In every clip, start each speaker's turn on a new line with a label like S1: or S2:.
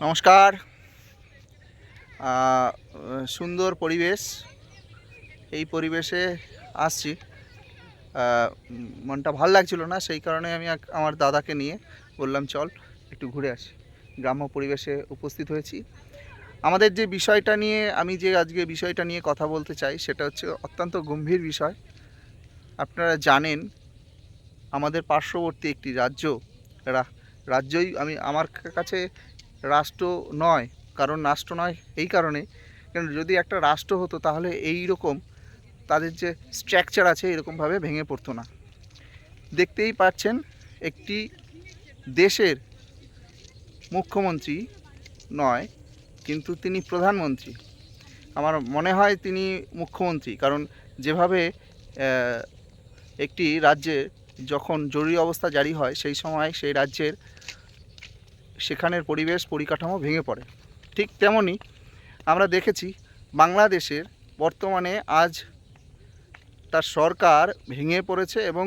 S1: নমস্কার। সুন্দর পরিবেশ, এই পরিবেশে আসছি। মনটা ভাল লাগছিল না, সেই কারণে আমি আমার দাদাকে নিয়ে বললাম চল একটু ঘুরে আসি। গ্রাম্য পরিবেশে উপস্থিত হয়েছি। আমাদের যে বিষয়টা নিয়ে আজকে বিষয়টা নিয়ে কথা বলতে চাই, সেটা হচ্ছে অত্যন্ত গম্ভীর বিষয়। আপনারা জানেন আমাদের পার্শ্ববর্তী একটি রাজ্যই আমার কাছে রাষ্ট্র নয়। রাষ্ট্র নয় এই কারণে, কারণ যদি একটা রাষ্ট্র হতো তাহলে এই রকম তাদের যে স্ট্রাকচার আছে এরকমভাবে ভেঙে পড়তো না। দেখতেই পাচ্ছেন, একটি দেশের মুখ্যমন্ত্রী নয়, কিন্তু তিনি প্রধানমন্ত্রী। আমার মনে হয় তিনি মুখ্যমন্ত্রী, কারণ যেভাবে একটি রাজ্যে যখন জরুরি অবস্থা জারি হয় সেই সময় সেই রাজ্যের সেখানের পরিবেশ পরিকাঠামো ভেঙে পড়ে। ঠিক তেমনই আমরা দেখেছি বাংলাদেশের বর্তমানে আজ তার সরকার ভেঙে পড়েছে এবং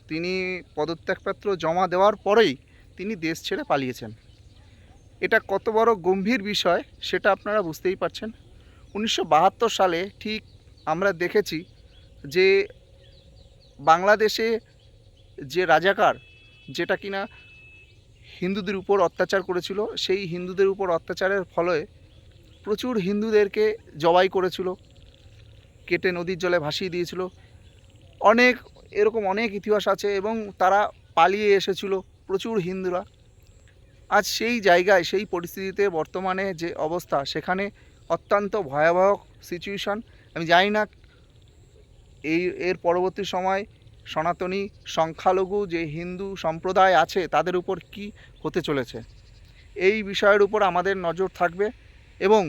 S1: তিনি পদত্যাগপত্র জমা দেওয়ার পরেই তিনি দেশ ছেড়ে পালিয়েছেন। এটা কত বড় গম্ভীর বিষয় সেটা আপনারা বুঝতেই পারছেন। 1972 সালে ঠিক আমরা দেখেছি যে বাংলাদেশে যে রাজাকার, যেটা কিনা হিন্দুদের উপর অত্যাচার করেছিল, সেই হিন্দুদের উপর অত্যাচারের ফলে প্রচুর হিন্দুদেরকে জবাই করেছিল, কেটে নদীর জলে ভাসিয়ে দিয়েছিল। অনেক ইতিহাস আছে এবং তারা পালিয়ে এসেছিল প্রচুর হিন্দুরা। আজ সেই জায়গায়, সেই পরিস্থিতিতে বর্তমানে যে অবস্থা, সেখানে অত্যন্ত ভয়াবহ সিচুয়েশন। আমি জানি না এর পরবর্তী সময় সনাতনী সংখ্যালঘু যে হিন্দু সম্প্রদায় আছে তাদের উপর কি হতে চলেছে, এই বিষয়ের উপর আমাদের নজর থাকবে। এবং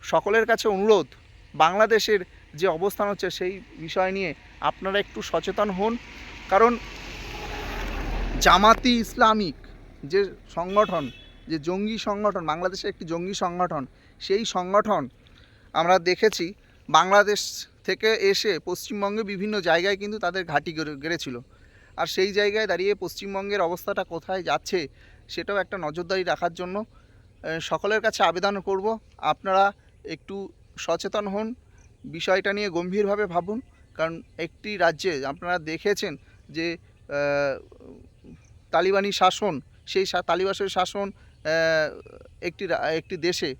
S1: সকলের কাছে অনুরোধ, বাংলাদেশের যে অবস্থান হচ্ছে সেই বিষয় নিয়ে আপনারা একটু সচেতন হন। কারণ জামাতি ইসলামিক যে সংগঠন, যে জঙ্গি সংগঠন, বাংলাদেশে একটি জঙ্গি সংগঠন, সেই সংগঠন আমরা দেখেছি বাংলাদেশ থেকে এসে পশ্চিমবঙ্গে বিভিন্ন জায়গায় কিন্তু তাদের ঘাঁটি গেড়েছিল। আর সেই জায়গায় দাঁড়িয়ে পশ্চিমবঙ্গের অবস্থাটা কোথায় যাচ্ছে সেটাও একটা নজরদারি রাখার জন্য সকলের কাছে আবেদন করব, আপনারা একটু সচেতন হন, বিষয়টা নিয়ে গম্ভীরভাবে ভাবুন। কারণ একটি রাজ্যে আপনারা দেখেছেন যে তালিবানি শাসন, সেই তালিবানের শাসন একটি দেশে,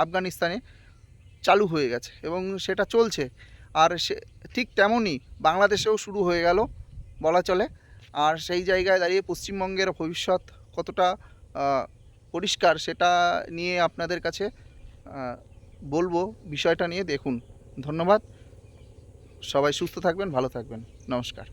S1: আফগানিস্তানে চালু হয়ে গেছে এবং সেটা চলছে। আর ঠিক তেমনই বাংলাদেশেও শুরু হয়ে গেল বলা চলে। আর সেই জায়গায় দাঁড়িয়ে পশ্চিমবঙ্গের ভবিষ্যৎ কতটা পরিষ্কার সেটা নিয়ে আপনাদের কাছে বলবো। বিষয়টা নিয়ে দেখুন। ধন্যবাদ। সবাই সুস্থ থাকবেন, ভালো থাকবেন। নমস্কার।